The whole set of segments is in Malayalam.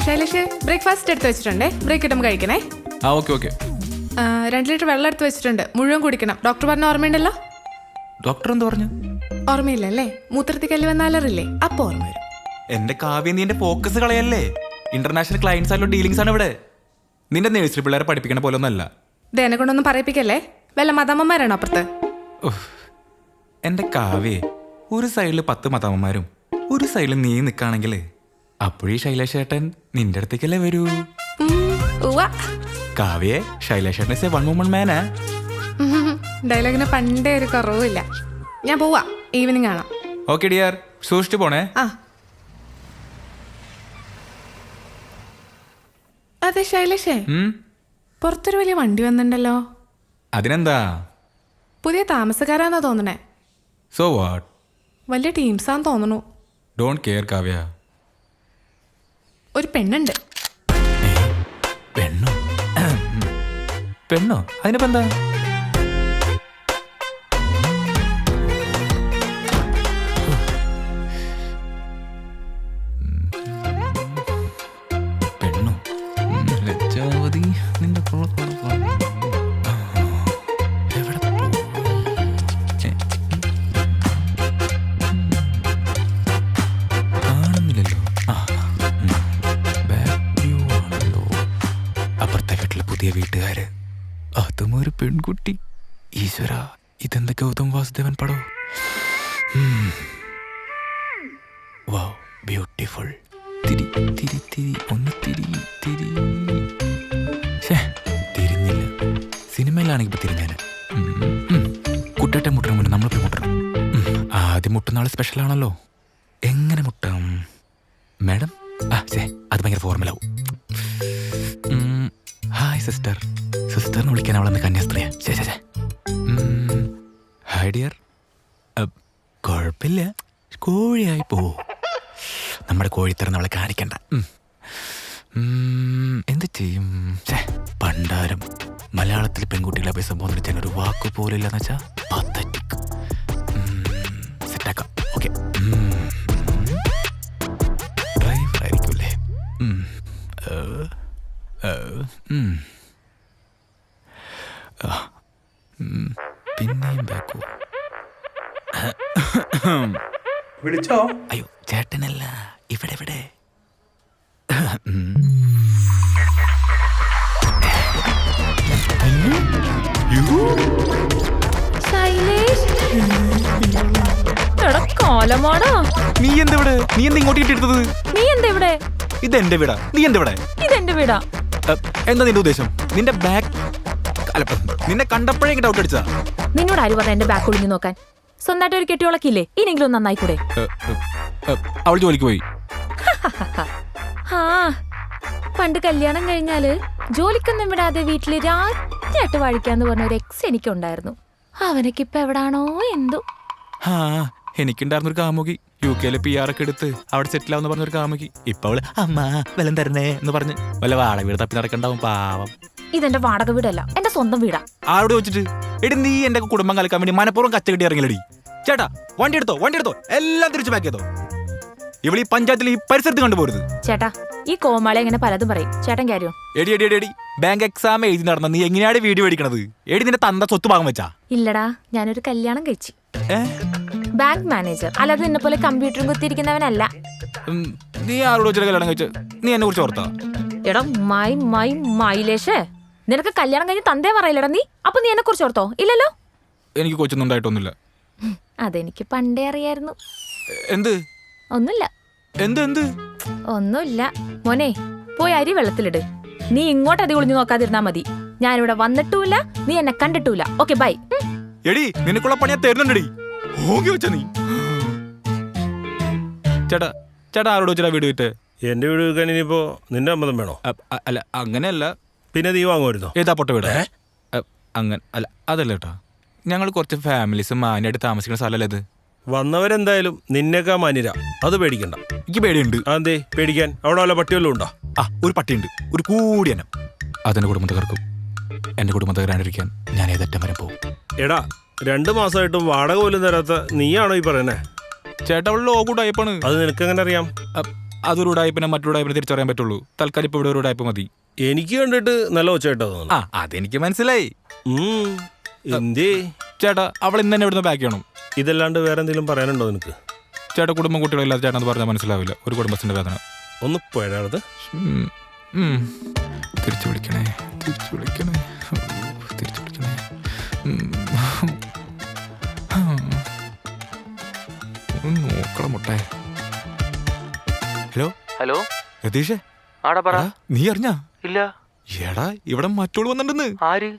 ശൈലേഷ് ബ്രേക്ക്ഫാസ്റ്റ് എടുത്ത് വെച്ചിട്ടുണ്ടേ, ബ്രേക്ക് കിട്ടുമ്പോൾ കഴിക്കണേ. ആ ഓക്കെ ഓക്കെ. 2 ലിറ്റർ വെള്ളം എടുത്ത് വെച്ചിട്ടുണ്ട്, മുഴുവൻ കുടിക്കണം. ഡോക്ടർ പറഞ്ഞ ഓർമ്മയുണ്ടല്ലോ? ഡോക്ടർ എന്ത് പറഞ്ഞു? ഓർമ്മയില്ലല്ലേ? മൂത്രത്തിൽ കല്ല് വന്നാലറില്ലേ, അപ്പോൾ ഓർമ്മ വരും. എന്റെ കാവ്യ, നീ എന്റെ ഫോക്കസ് കളയല്ലേ. ഇന്റർനാഷണൽ ക്ലയൻസ് ആയിട്ടുള്ള ഡീലിങ്സ് ആണ് ഇവിടെ. നിന്റെ നേഴ്സറി പിള്ളേരെ പഠിപ്പിക്കണ പോലെ ഒന്നല്ല. ഇത് എന്നെ കൊണ്ടൊന്നും പറയിപ്പിക്കല്ലേ. വല്ല മതമ്മമാരാണോ അപ്പുറത്ത്? എന്റെ കാവ്യേ, ഒരു സൈഡിൽ 10 മതമ്മമാരും ഒരു സൈഡിൽ നീ നിൽക്കുകയാണെങ്കിൽ അപ്പോഴീ ശൈലേഷ് ചേട്ടൻ നിന്റെ അടുത്തേക്കല്ലേ വരൂ. കാവ്യേ, ശൈലേഷ് ചേട്ടൻ ഇസ് എ വൺ വുമൺ മാനാ. ഡയലോഗിന് പണ്ടേ ഒരു കുറവുമില്ല. ഞാൻ പോവാ, ഈവനിങ് കാണാം. ഓക്കെ ഡിയർ, സൂക്ഷിച്ചു പോണേ. ആ അതെ ശൈലേഷേ, പുറത്തൊരു വലിയ വണ്ടി വന്നിട്ടുണ്ടല്ലോ. അതിനെന്താ? പുതിയ താമസക്കാരാന്നാ തോന്നണേ. So what? വലിയ ടീംസാന്ന് തോന്നണു. Don't care Kavya. ഒരു പെണ്ണുണ്ട്. പെണ്ണോ? പെണ്ണോ? അതിനിപ്പോ എന്താ? പെണ്ണോ? ലജ്ജാവതി നിന്റെ കാണുന്നില്ലല്ലോ. അപ്പുറത്തെ വീട്ടിലെ പുതിയ വീട്ടുകാര്, അതും ഒരു പെൺകുട്ടി. ഈശ്വര, ഇതെന്താ ഗൗതം വാസുദേവൻ പടോ? വാവ്, ബ്യൂട്ടിഫുൾ. തിരി തിരി തിരി, ഒന്ന് തിരി തിരി. തിരിഞ്ഞില്ല. സിനിമയിലാണെങ്കിൽ ഇപ്പൊ തിരിഞ്ഞാല്. കുട്ടേട്ടൻ മുട്ടണം മുന്നേ നമ്മൾ പോയി മുട്ടണം. ആദ്യം മുട്ടുന്ന ആള് സ്പെഷ്യൽ ആണല്ലോ. എങ്ങനെ മുട്ടാം മാഡം? അത് ഭയങ്കര ഫോർമലാവും. Hi sister. സിസ്റ്ററിനെ വിളിക്കാൻ അവളെന്ന് കന്യാസ്ത്രീയാ. ശേ. Hi dear. കുഴപ്പമില്ല, കോഴിയായി പോവോ. നമ്മുടെ കോഴിത്തരം അവളെ കാണിക്കണ്ട. എന്ത് ചെയ്യും? പണ്ടാരം മലയാളത്തിൽ പെൺകുട്ടികളെ അഭിസംബോധന ചെയ്യാൻ ഒരു വാക്ക് പോലില്ലെന്ന് വെച്ചാ പത്തറ്റിക്. സെറ്റാക്കാം. ഓക്കെ, ഡ്രൈവർ ആയിരിക്കുമല്ലേ? പിന്നെയും ബാക്കോ? വിളിച്ചോ? അയ്യോ ചേട്ടനല്ല, ഇവിടെ ഇവിടെ. നീ എന്തെവിടെ? നീ എന്താ ഇങ്ങോട്ട് ഇട്ടെടുത്തത്? നീ എന്താ ഇവിടെ? ഇതെന്റെ വീടാ. നീ എന്തെവിടെ? ഇതെന്റെ വീടാ. എന്താ നിന്റെ ഉദ്ദേശം? നിന്റെ ബാഗ് നിന്നെ കണ്ടപ്പോഴേ ഡൗട്ട് അടിച്ചതാ. നിന്നോട് ആര് പറഞ്ഞ എന്റെ ബാഗ് ഒളിഞ്ഞു നോക്കാൻ? സ്വന്തമായിട്ട് ഒരു കെട്ടിയോളക്കില്ലേ? ഇനിയെങ്കിലും നന്നായിക്കൂടെ? അവൾ ജോലിക്ക് പോയി. ആ, പണ്ട് കല്യാണം കഴിഞ്ഞാല് ജോലിക്കൊന്നും വിടാതെ വീട്ടില് രാത്രിയായിട്ട് വാഴിക്കാന്ന് പറഞ്ഞ ഒരു എക്സ് എനിക്കുണ്ടായിരുന്നു. അവനക്കിപ്പ എവിടാണോ എന്തോ. എനിക്കുണ്ടായിരുന്നൊരു കാമുകി, UK PR ഒക്കെ എടുത്ത് അവിടെ സെറ്റിൽ ആവുന്ന പറഞ്ഞൊരു കാമുകി. ഇപ്പൊ അവള് അമ്മ വല്ലം തരണേ എന്ന് പറഞ്ഞ് വല്ല വാടക വീട് തപ്പി നടക്കണ്ടാവും. പാവം. ഇതെന്റെ വാടക വീടല്ല, എന്റെ സ്വന്തം വീടാ. ആരോട് വെച്ചിട്ട്? എടി, നീ എന്റെ കുടുംബം കളിക്കാൻ വേണ്ടി മനഃപൂർവ്വം കച്ച കെട്ടി ഇറങ്ങിലടി. ചേട്ടാ, വണ്ടി എടുത്തോ, എല്ലാം തിരിച്ചു പാക്ക് ചെയ്തോ. ഇവിടെ ഈ പഞ്ചായത്തിൽ ഈ പരിസരത്ത് കണ്ടുപോരുത്. ചേട്ടാ, ഈ കോമാളി എങ്ങനെ പലതും പറയും. ചേട്ടൻ കാര്യോ? എടി, ബാങ്ക് എക്സാം എഴുതി നടന്ന നീ എങ്ങനെയാണ് വീഡിയോ മേടിക്കണത്? എടി, നിന്റെ തന്ത സ്വത്ത് ഭാഗം വെച്ചാ? ഇല്ലടാ, ഞാനൊരു കല്യാണം കഴിച്ചു. ബാങ്ക് മാനേജർ, അല്ലാതെ നിന്നെ പോലെ കമ്പ്യൂട്ടറും കുത്തിയിരിക്കുന്നവനല്ല. നീ ആരോട് വെച്ചിട്ട് കല്യാണം കഴിച്ച? നീ എന്നെ കുറിച്ച് ഓർത്താ? എടാ മൈലേഷേ, നിനക്ക് കല്യാണം കഴിഞ്ഞ് തന്തേ പറയില്ലടാ നീ. അപ്പൊ നീ എന്നെ കുറിച്ച് ഓർത്തോ? ഇല്ലല്ലോ. എനിക്ക് കൊച്ചൊന്നും ഉണ്ടായിട്ടൊന്നുമില്ല. അതെനിക്ക് പണ്ടേ അറിയായിരുന്നു. എന്ത്? ഒന്നുമില്ല. എന്ത്? ഒന്നുമില്ല മോനെ, പോയി അരി വെള്ളത്തിലിട്. നീ ഇങ്ങോട്ട് അതി ഒളിഞ്ഞു നോക്കാതിരുന്നാ മതി. ഞാനിവിടെ വന്നിട്ടുമില്ല, നീ എന്നെ കണ്ടിട്ടുമില്ല. Okay, by. എടി, നിനക്കുള്ള പണിയാ തരുന്നുണ്ടടി. നീ ചേട്ടാ ആരോട് വെച്ചാ വീട് വിറ്റ്? എന്റെ വീട് വെക്കാൻ ഇനിയിപ്പോ നിന്റെ അമ്മതം വേണോ? അല്ല, അങ്ങനെയല്ല. പിന്നെ നീ വാങ്ങുമായിരുന്നോ? ഏതാ പൊട്ട വീട്? അങ്ങനെ അല്ല, അതല്ല കേട്ടോ. ഞങ്ങൾ കുറച്ച് ഫാമിലീസ് മാനായിട്ട് താമസിക്കുന്ന സ്ഥലമല്ലേ ഇത്. വന്നവരെന്തായാലും നിന്നേക്കാ മാനിര, അത് പേടിക്കണ്ട. എനിക്ക് പേടിയുണ്ട്. അതെ, പേടിക്കാൻ? അവിടെ വല്ല പട്ടിവല്ലോ ഉണ്ടോ? ഒരു പട്ടിയുണ്ട്, ഒരു കൂടിയനം. അതെന്റെ കുടുംബത്തെ കറക്കും. എന്റെ കുടുംബത്തെ കയറാണ്ടിരിക്കാൻ ഞാൻ ഏതറ്റം വരെ പോകും. എടാ, 2 മാസമായിട്ടും വാടക പോലും തരാത്ത നീയാണോ ഈ പറയുന്നേ? ചേട്ടാ, അവൾ ലോകൂട്ടായപ്പാണ്. അത് നിനക്കെങ്ങനെ അറിയാം? അതൊരു ഉടായ്പിനെ മറ്റൊരു ഉടായ്പിനെ തിരിച്ചറിയാൻ പറ്റുള്ളൂ. തൽക്കാലം ഇപ്പോൾ ഇവിടെ ഒരു ഉടായ്പ മതി. എനിക്ക് കണ്ടിട്ട് നല്ല ഒച്ചയായിട്ടാ തോന്നുന്നു. അതെനിക്ക് മനസ്സിലായി. എന്തേ ചേട്ടാ അവൾ ഇന്ന് തന്നെ ഇവിടുന്ന് ബാക്ക് ചെയ്യണം. ഇതല്ലാണ്ട് വേറെ എന്തെങ്കിലും പറയാനുണ്ടോ നിനക്ക്? ചേട്ടാ കുടുംബം കുട്ടികളില്ലാതെ ചേട്ടൻ അത് പറഞ്ഞാൽ മനസ്സിലാവില്ല. ഒരു കുടുംബത്തിന്റെ വേദന. ഒന്ന് പോയത് തിരിച്ചു വിളിക്കണേ, തിരിച്ചു വിളിക്കണേ, തിരിച്ചു വിളിക്കണേ. നോക്കണം മുട്ടേ. ഹലോ ഹലോ രതീഷേ, ആടാ പറ. നീ അറിഞ്ഞാ? ഇല്ല. എടാ ഇവിടെ മറ്റോള് വന്നിട്ടുണ്ടെന്ന്. ആര്?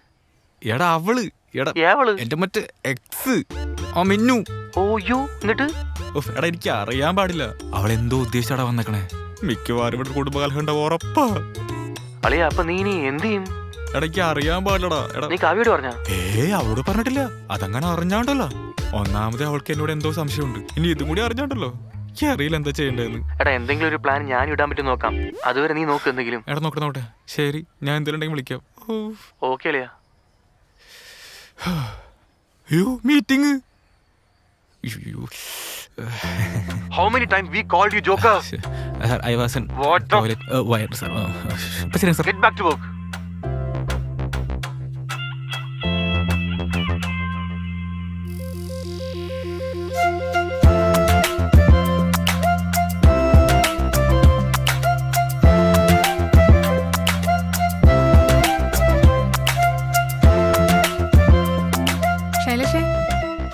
എടാ അവള്. എടാ ഏവള്? എന്റെ മറ്റേ എക്സ് ആ മിന്നു. ഓ യു. എന്നിട്ട് എടാ എനിക്ക് അറിയാൻ പാടില്ല. അവളെന്തോ ഉദ്ദേശിച്ചാടാ വന്നേക്കണേ. മിക്കവാറും ഇവിടെ കുടുംബകലഹം ഉണ്ടാവും ഉറപ്പാ. അളിയാ അപ്പൊ നീ എന്ത് ചെയ്യും? എടാ എനിക്ക് അറിയാൻ പാടില്ലടാ. എടാ നീ കാവ്യോട് പറഞ്ഞ? അവളോട് പറഞ്ഞിട്ടില്ല. അതങ്ങനെ അറിഞ്ഞാണ്ടല്ലോ. ഒന്നാമത് അവൾക്ക് എന്നോട് എന്തോ സംശയമുണ്ട്. ഇനി ഇതും കൂടി അറിഞ്ഞാണ്ടല്ലോ. എനിക്ക് അറിയില്ല എന്താ ചെയ്യേണ്ടതെന്ന്. എടാ എന്തെങ്കിലും ഒരു പ്ലാൻ ഞാൻ ഇടാൻ പറ്റും നോക്കാം. അതുവരെ നീ നോക്ക് എന്തെങ്കിലും. എടാ നോക്കട്ടെ. ശരി, ഞാൻ എന്തെങ്കിലും ഉണ്ടെങ്കിൽ വിളിക്കാം. ഓക്കെ അളിയാ. അയ്യോ meeting. How many times we called you, Joker? I was in What the? toilet. Why, sir? Sir. Get back to work. ശൈലേഷേ,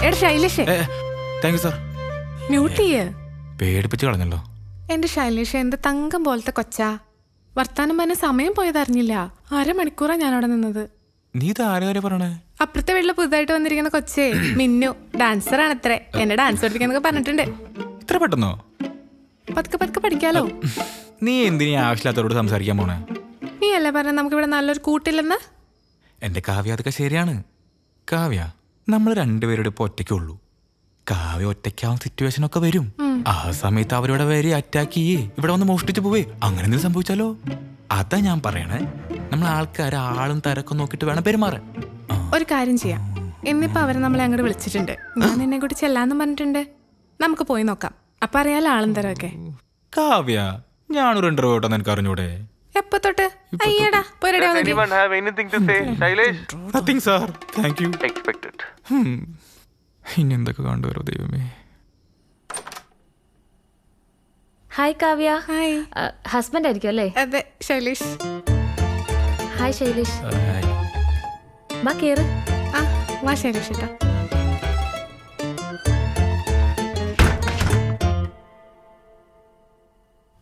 എടാ ശൈലേഷേ, താങ്ക് യു സാർ. മ്യൂട്ട് ചെയ്യ്. പേടിപ്പിച്ച് കളഞ്ഞല്ലോ. എന്റെ ശൈലേഷ എന്ത് തങ്കം പോലത്തെ കൊച്ചാ. വർത്താനം പറഞ്ഞ സമയം പോയതറിഞ്ഞില്ല. അരമണിക്കൂറാ ഞാനവിടെ നിന്നത്. നീ ഇത് ആരെ പറയണേ? അപ്പുറത്തെ വീട്ടില് പുതുതായിട്ട് വന്നിരിക്കുന്ന കൊച്ചേ മിന്നു. ഡാൻസർ ആണത്രേ. എന്നെ ഡാൻസ് പഠിപ്പിക്കാന്നൊക്കെ പറഞ്ഞിട്ടുണ്ട്. ഇത്ര പെട്ടെന്നോ? പതുക്കെ പതുക്കെ പഠിക്കാലോ. നീ എന്തിനീ ആവശ്യമില്ലാത്തവരോട് സംസാരിക്കാൻ പോണേ? നീ അല്ലേ പറഞ്ഞ നമുക്ക് ഇവിടെ നല്ലൊരു കൂട്ടില്ലെന്ന്? എന്റെ കാവ്യ അതൊക്കെ ശരിയാണ്. കാവ്യ നമ്മൾ രണ്ടുപേരുടെ ഇപ്പൊ ഒറ്റയ്ക്കുള്ളൂ. കാവ്യ ഒറ്റയ്ക്കാവുന്ന സിറ്റുവേഷൻ ഒക്കെ വരും. ആ സമയത്ത് അവരോട് വരെ അറ്റാക്ക് ചെയ്യേ, ഇവിടെ വന്ന് മോഷ്ടിച്ചു പോവേ, അങ്ങനെ എന്തെങ്കിലും സംഭവിച്ചാലോ? അതാ ഞാൻ പറയണേ. നമ്മൾ ആൾക്കാരെ ആളും തരക്കും നോക്കിട്ട് വേണം പെരുമാറാൻ. ഒരു കാര്യം ചെയ്യാം. ഇന്നിപ്പോ അവരെ നമ്മളെ അങ്ങോട്ട് വിളിച്ചിട്ടുണ്ട്. ഞാൻ നിന്നെ കൂടി ചെല്ലാന്നും പറഞ്ഞിട്ടുണ്ട്. നമുക്ക് പോയി നോക്കാം. അപ്പൊ അറിയാലോ ആളും തരമൊക്കെ. കാവ്യ ഞാനൊരു ഇന്റർവ്യൂ ഇട്ടെന്ന് എനിക്ക് അറിഞ്ഞൂടെ? എപ്പോ തൊട്ട്? അയ്യടാ പോയി ready Does anyone have anything to say, Shailesh? Nothing sir, thank you. Expected. ഇനി എന്തൊക്കെ കണ്ടുവരോ ദൈവമേ. ഹായ് കാവ്യ. ഹായ്. ഹസ്ബൻഡ് ആയിരിക്കും അല്ലേ? അതെ ശൈലേഷ്. ഹായ് ശൈലേഷ്. വാ കേറ്. ആ വാ ശൈലേഷ് കേട്ടോ.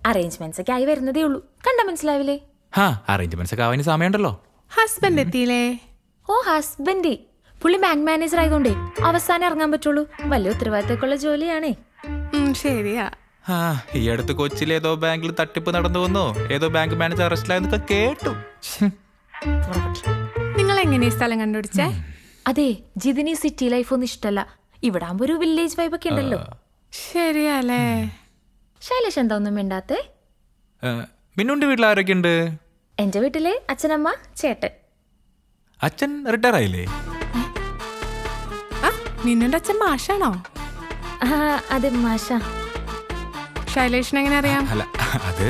അറേഞ്ച്മെന്റ്സ് ഒക്കെ ആയി വരുന്നതേ ഉള്ളൂ. കണ്ടാ മനസ്സിലാവില്ലേ? അറേഞ്ച്മെന്റ്സ് ഒക്കെ ആവാൻ സമയമുണ്ടല്ലോ. ഹസ്ബൻഡ് എത്തിയില്ലേ? ഓ ഹസ്ബൻഡ് പുള്ളി ബാങ്ക് മാനേജർ ആയതുകൊണ്ടേ അവസാനം ഇറങ്ങാൻ പറ്റുള്ളൂ. വലിയ ഉത്തരവാദിത്തമൊക്കെയുള്ള ജോലിയാണേ. ശരിയാ. ഈ അടുത്ത് കൊച്ചിയിൽ ഏതോ ബാങ്കിൽ തട്ടിപ്പ് നടന്നു വന്നോ, ഏതോ ബാങ്ക് മാനേജർ അറസ്റ്റിലായെന്നൊക്കെ കേട്ടു. നിങ്ങൾ എങ്ങനെ ഈ സ്ഥലം കണ്ടുപിടിച്ചേ? അതെ, ജിതിനി സിറ്റി ലൈഫ് ഒന്നും ഇഷ്ടല്ല. ഇവിടെ ആകുമ്പോ ഒരു വില്ലേജ് വൈബ് ഒക്കെ ഉണ്ടല്ലോ. ശരിയല്ലേ? ശൈലേഷ് എന്താ ഒന്നും മിണ്ടാത്തെ? മിന്നുന്റെ വീട്ടിൽ ആരൊക്കെ ഉണ്ട്? എന്റെ വീട്ടിലെ അച്ഛനമ്മ ചേട്ടൻ. അച്ഛൻ റിട്ടയർ ആയില്ലേ? മിന്നുന്റെ അച്ഛൻ മാഷാണോ? അതെ മാഷ. ശൈലേഷിനെ എങ്ങനെ അറിയാം? അല്ല, അത്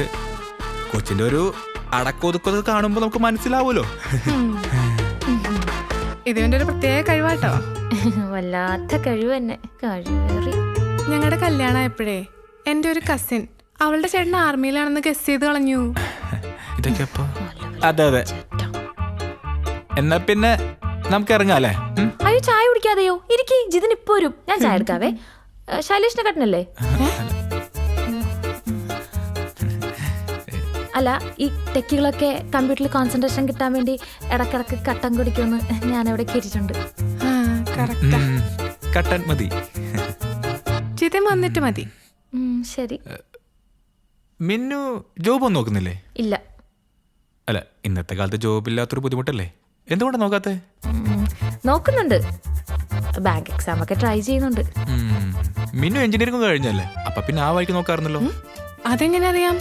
കൊച്ചിന്റെ ഒരു അടക്കൊതുക്കൊക്കെ കാണുമ്പോ നമുക്ക് മനസ്സിലാവൂലോ. ഇതിന്റെ ഒരു പ്രത്യേക കഴിവാട്ടോ. വല്ലാത്ത കഴിവ് തന്നെ. കഴിവേറി. ഞങ്ങളുടെ കല്യാണം എപ്പോഴേ എന്റെ ഒരു കസിൻ അവളുടെ ചേട്ടൻ ആർമിയിലാണെന്ന് ഗസ് ചെയ്ത് കളഞ്ഞു. ഇതൊക്കെ അപ്പൊ അതെ അതെ. എന്നാ പിന്നെ നമുക്ക് ഇറങ്ങാല്ലേ? അയ്യോ ചായ കുടിക്കാതെയോ? ഇരിക്കി, ജിതിൻ ഇപ്പൊ വരും. ഞാൻ ചായ എടുക്കാവേ. ശൈലേഷിന്റെ കട്ടനല്ലേ? അല്ല, ഈ ടെക്കികളൊക്കെ കമ്പ്യൂട്ടറിൽ കോൺസെൻട്രേഷൻ കിട്ടാൻ വേണ്ടി ഇടക്കിടക്ക് കട്ടൻ കുടിക്കുമെന്ന് ഞാൻ അവിടെ കേട്ടിട്ടുണ്ട്. കട്ടൻ മതി. ജിതിൻ വന്നിട്ട് മതി. ശരി. മിന്നു ജോബ് ഒന്നും നോക്കുന്നില്ലേ? ഇല്ല. അല്ല, ഇന്നത്തെ കാലത്ത് ജോബ് ഇല്ലാത്തൊരു ബുദ്ധിമുട്ടല്ലേ? എന്തുകൊണ്ടാ നോക്കാത്തെ? നോക്കുന്നുണ്ട്. ബാങ്ക് എക്സാം ഒക്കെ ട്രൈ ചെയ്യുന്നുണ്ട്. മിന്നു എഞ്ചിനീയറിംഗ് കഴിഞ്ഞല്ലേ? അപ്പൊ പിന്നെ ആ വഴിക്ക് നോക്കാറുണ്ടല്ലോ. അതെങ്ങനെ അറിയാം?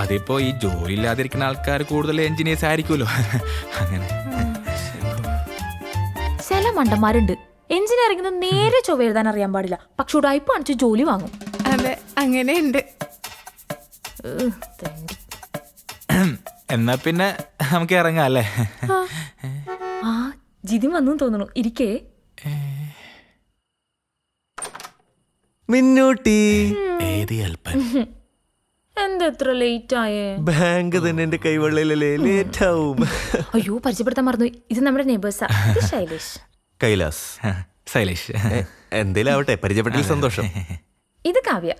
അതിപ്പോ ഈ ജോലി ഇല്ലാതിരിക്കുന്ന ആൾക്കാർ കൂടുതൽ എഞ്ചിനീയേഴ്സ് ആയിരിക്കുമല്ലോ. അങ്ങനെ ചില മണ്ടന്മാരുണ്ട് എഞ്ചിനീയറിംഗ് നേരെ ചൊവ്വ എഴുതാൻ അറിയാൻ പാടില്ല, പക്ഷെ ഉടായ്പ കാണിച്ച് ജോലി വാങ്ങും. അതെ അങ്ങനെയുണ്ട്. തെണ്ടി. എന്നാ പിന്നെ നമുക്ക് ഇറങ്ങാം അല്ലേ? ആ ജിതി വന്നു തോന്നുന്നു. ഇരിക്കേ. മിന്നൂട്ടി, ഏത് അല്പൻ? എന്താ എത്ര ലേറ്റ് ആയേ? ബാങ്ക് തന്നെ എന്റെ കൈവെള്ളയിലല്ലേ, ലേറ്റ് ആവും. അയ്യോ പരിചയപ്പെടുത്താൻ മറന്നു. ഇത് നമ്മുടെ നെയ്ബേഴ്സാ. ഇത് ശൈലേഷ്. കൈലാസ്. ശൈലേഷ്. എന്തേലും ആവട്ടെ, പരിചയപ്പെട്ടതിൽ സന്തോഷം. ഇത് കാവ്യ.